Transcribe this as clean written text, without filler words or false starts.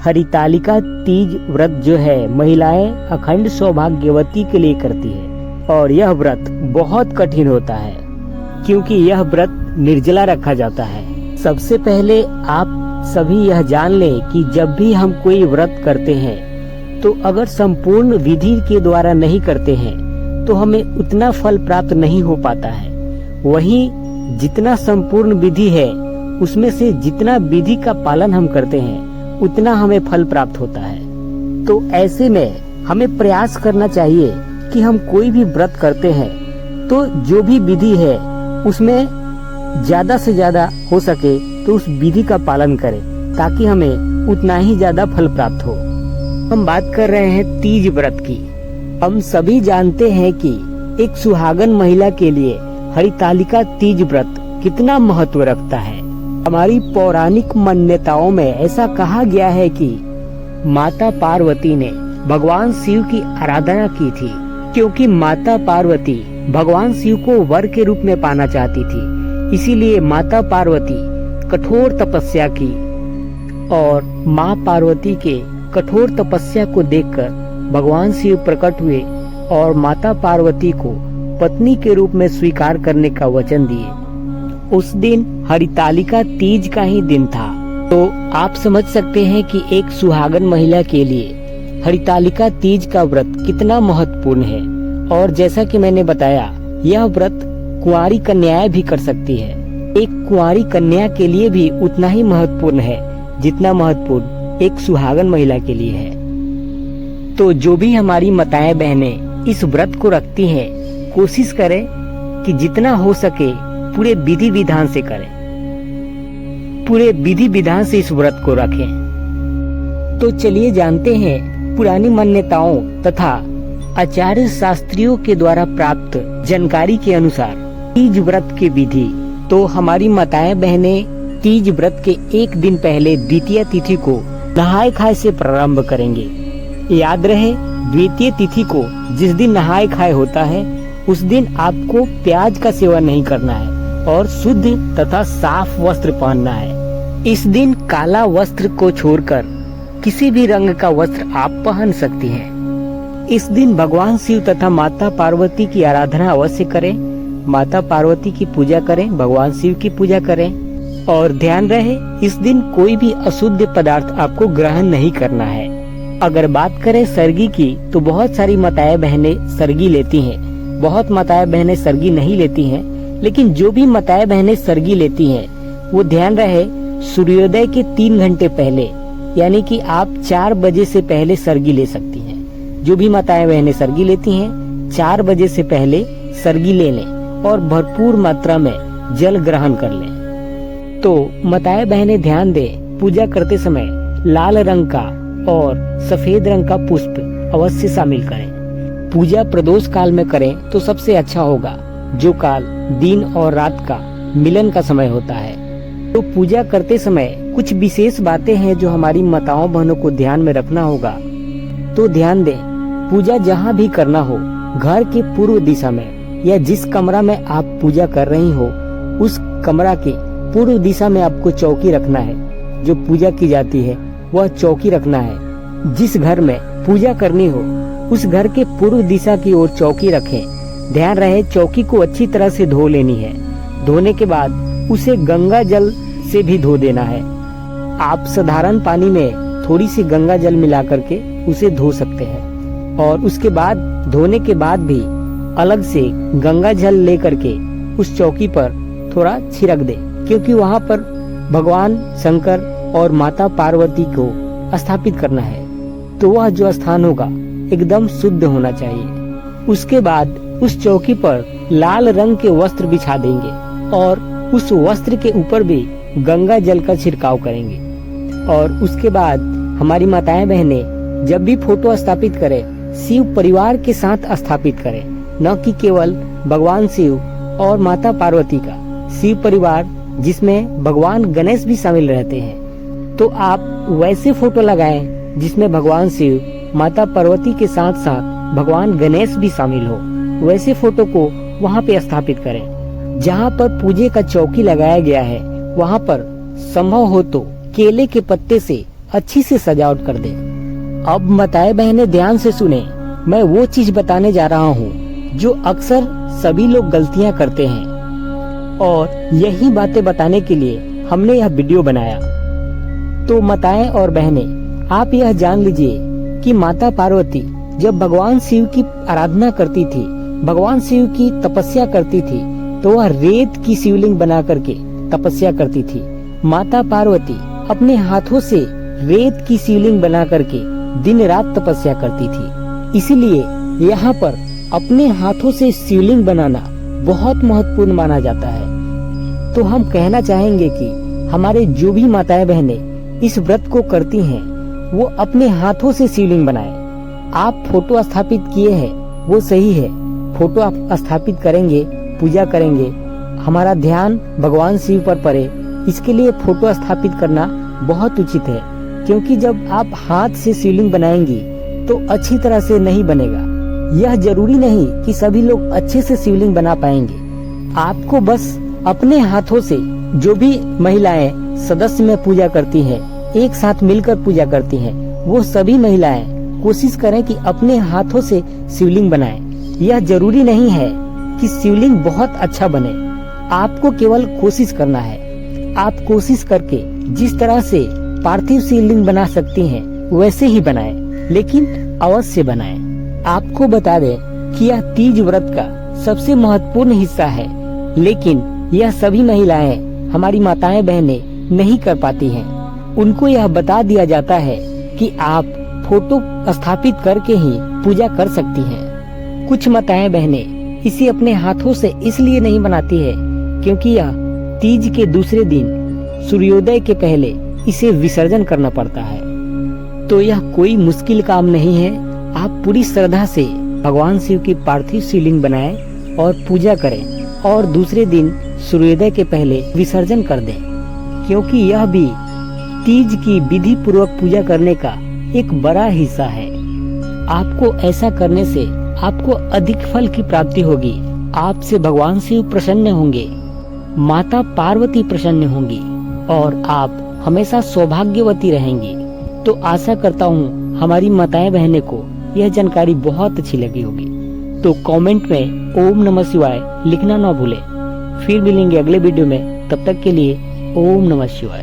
हरितालिका तीज व्रत जो है महिलाएं अखंड सौभाग्यवती के लिए करती है और यह व्रत बहुत कठिन होता है क्योंकि यह व्रत निर्जला रखा जाता है। सबसे पहले आप सभी यह जान लें कि जब भी हम कोई व्रत करते हैं तो अगर संपूर्ण विधि के द्वारा नहीं करते हैं तो हमें उतना फल प्राप्त नहीं हो पाता है। वहीं जितना संपूर्ण विधि है उसमें से जितना विधि का पालन हम करते हैं उतना हमें फल प्राप्त होता है। तो ऐसे में हमें प्रयास करना चाहिए कि हम कोई भी व्रत करते हैं तो जो भी विधि है उसमें ज्यादा से ज्यादा हो सके तो उस विधि का पालन करें ताकि हमें उतना ही ज्यादा फल प्राप्त हो। हम बात कर रहे हैं तीज व्रत की। हम सभी जानते हैं कि एक सुहागन महिला के लिए हरितालिका तीज व्रत कितना महत्व रखता है। हमारी पौराणिक मान्यताओं में ऐसा कहा गया है कि माता पार्वती ने भगवान शिव की आराधना की थी क्योंकि माता पार्वती भगवान शिव को वर के रूप में पाना चाहती थी। इसीलिए माता पार्वती कठोर तपस्या की और माँ पार्वती के कठोर तपस्या को देखकर भगवान शिव प्रकट हुए और माता पार्वती को पत्नी के रूप में स्वीकार करने का वचन दिए। उस दिन हरितालिका तीज का ही दिन था। तो आप समझ सकते हैं कि एक सुहागन महिला के लिए हरितालिका तीज का व्रत कितना महत्वपूर्ण है। और जैसा कि मैंने बताया यह व्रत कुंवारी कन्याएं भी कर सकती है। एक कुंवारी कन्या के लिए भी उतना ही महत्वपूर्ण है जितना महत्वपूर्ण एक सुहागन महिला के लिए है। तो जो भी हमारी माताएं बहनें इस व्रत को रखती हैं कोशिश करें कि जितना हो सके पूरे विधि विधान से करें, पूरे विधि विधान से इस व्रत को रखें। तो चलिए जानते हैं पुरानी मान्यताओं तथा आचार्य शास्त्रियों के द्वारा प्राप्त जानकारी के अनुसार तीज व्रत की विधि। तो हमारी माताएं बहनें तीज व्रत के एक दिन पहले द्वितीय तिथि को नहाए खाए से प्रारंभ करेंगे। याद रहे द्वितीय तिथि को जिस दिन नहाए खाए होता है उस दिन आपको प्याज का सेवन नहीं करना है और शुद्ध तथा साफ वस्त्र पहनना है। इस दिन काला वस्त्र को छोड़कर किसी भी रंग का वस्त्र आप पहन सकती हैं। इस दिन भगवान शिव तथा माता पार्वती की आराधना अवश्य करें। माता पार्वती की पूजा करें, भगवान शिव की पूजा करें और ध्यान रहे इस दिन कोई भी अशुद्ध पदार्थ आपको ग्रहण नहीं करना है। अगर बात करें सरगी की तो बहुत सारी माताएं बहनें सरगी लेती हैं, बहुत माताएं बहनें सरगी नहीं लेती हैं। लेकिन जो भी माताएं बहनें सरगी लेती हैं वो ध्यान रहे सूर्योदय के 3 घंटे पहले यानी कि आप 4 बजे से पहले सरगी ले सकती हैं। जो भी माताएं बहनें सरगी लेती हैं 4 बजे से पहले सरगी ले लें और भरपूर मात्रा में जल ग्रहण कर लें। तो माताएं बहनें ध्यान दें पूजा करते समय लाल रंग का और सफेद रंग का पुष्प अवश्य शामिल करें। पूजा प्रदोष काल में करें तो सबसे अच्छा होगा, जो काल दिन और रात का मिलन का समय होता है। तो पूजा करते समय कुछ विशेष बातें हैं जो हमारी माताओं बहनों को ध्यान में रखना होगा। तो ध्यान दें पूजा जहाँ भी करना हो घर के पूर्व दिशा में या जिस कमरा में आप पूजा कर रही हो उस कमरा के पूर्व दिशा में आपको चौकी रखना है। जो पूजा की जाती है वह चौकी रखना है। जिस घर में पूजा करनी हो उस घर के पूर्व दिशा की ओर चौकी रखें। ध्यान रहे चौकी को अच्छी तरह से धो लेनी है। धोने के बाद उसे गंगा जल से भी धो देना है। आप साधारण पानी में थोड़ी सी गंगा जल मिला करके उसे धो सकते हैं और उसके बाद धोने के बाद भी अलग से गंगा जल लेकर के उस चौकी पर थोड़ा छिड़क दे क्योंकि वहाँ पर भगवान शंकर और माता पार्वती को स्थापित करना है। तो वह जो स्थान होगा एकदम शुद्ध होना चाहिए। उसके बाद उस चौकी पर लाल रंग के वस्त्र बिछा देंगे और उस वस्त्र के ऊपर भी गंगा जल का छिड़काव करेंगे। और उसके बाद हमारी माताएं बहनें जब भी फोटो स्थापित करें शिव परिवार के साथ स्थापित करें, न कि केवल भगवान शिव और माता पार्वती का। शिव परिवार जिसमें भगवान गणेश भी शामिल रहते हैं। तो आप वैसे फोटो लगाएं जिसमें भगवान शिव माता पार्वती के साथ साथ भगवान गणेश भी शामिल हो। वैसे फोटो को वहाँ पे स्थापित करें। जहाँ पर पूजे का चौकी लगाया गया है वहाँ पर संभव हो तो केले के पत्ते से अच्छी से सजावट कर दें। अब माताएं बहनें ध्यान से सुने, मैं वो चीज बताने जा रहा हूँ जो अक्सर सभी लोग गलतियाँ करते हैं और यही बातें बताने के लिए हमने यह वीडियो बनाया। तो माताएं और बहनें, आप यह जान लीजिए कि माता पार्वती जब भगवान शिव की आराधना करती थी, भगवान शिव की तपस्या करती थी, तो वह रेत की शिवलिंग बना करके तपस्या करती थी। माता पार्वती अपने हाथों से रेत की शिवलिंग बना करके दिन रात तपस्या करती थी। इसीलिए यहाँ पर अपने हाथों से शिवलिंग बनाना बहुत महत्वपूर्ण माना जाता है। तो हम कहना चाहेंगे कि हमारे जो भी माताएं बहनें इस व्रत को करती हैं, वो अपने हाथों से शिवलिंग बनाएं। आप फोटो स्थापित किए हैं वो सही है, फोटो आप स्थापित करेंगे, पूजा करेंगे, हमारा ध्यान भगवान शिव पर पड़े, इसके लिए फोटो स्थापित करना बहुत उचित है। क्योंकि जब आप हाथ से शिवलिंग बनाएंगी तो अच्छी तरह से नहीं बनेगा। यह जरूरी नहीं कि सभी लोग अच्छे से शिवलिंग बना पाएंगे। आपको बस अपने हाथों से, जो भी महिलाएं सदस्य में पूजा करती हैं, एक साथ मिलकर पूजा करती हैं, वो सभी महिलाएं कोशिश करें कि अपने हाथों से शिवलिंग बनाएं। यह जरूरी नहीं है कि शिवलिंग बहुत अच्छा बने, आपको केवल कोशिश करना है। आप कोशिश करके जिस तरह से पार्थिव शिवलिंग बना सकती हैं वैसे ही बनाएं, लेकिन अवश्य बनाएं। आपको बता दें कि यह तीज व्रत का सबसे महत्वपूर्ण हिस्सा है, लेकिन यह सभी महिलाएं, हमारी माताएं बहनें नहीं कर पाती हैं। उनको यह बता दिया जाता है कि आप फोटो स्थापित करके ही पूजा कर सकती हैं। कुछ माताएं बहनें इसे अपने हाथों से इसलिए नहीं बनाती है क्योंकि यह तीज के दूसरे दिन सूर्योदय के पहले इसे विसर्जन करना पड़ता है। तो यह कोई मुश्किल काम नहीं है। आप पूरी श्रद्धा से भगवान शिव की पार्थिव शिवलिंग बनाएं और पूजा करें और दूसरे दिन सूर्योदय के पहले विसर्जन कर दें, क्योंकि यह भी तीज की विधि पूर्वक पूजा करने का एक बड़ा हिस्सा है। आपको ऐसा करने से आपको अधिक फल की प्राप्ति होगी। आपसे भगवान शिव प्रसन्न होंगे, माता पार्वती प्रसन्न होंगी और आप हमेशा सौभाग्यवती रहेंगी। तो आशा करता हूँ हमारी माताएं बहनें को यह जानकारी बहुत अच्छी लगी होगी। तो कमेंट में ओम नमः शिवाय लिखना ना भूलें। फिर मिलेंगे अगले वीडियो में, तब तक के लिए ओम नमः शिवाय।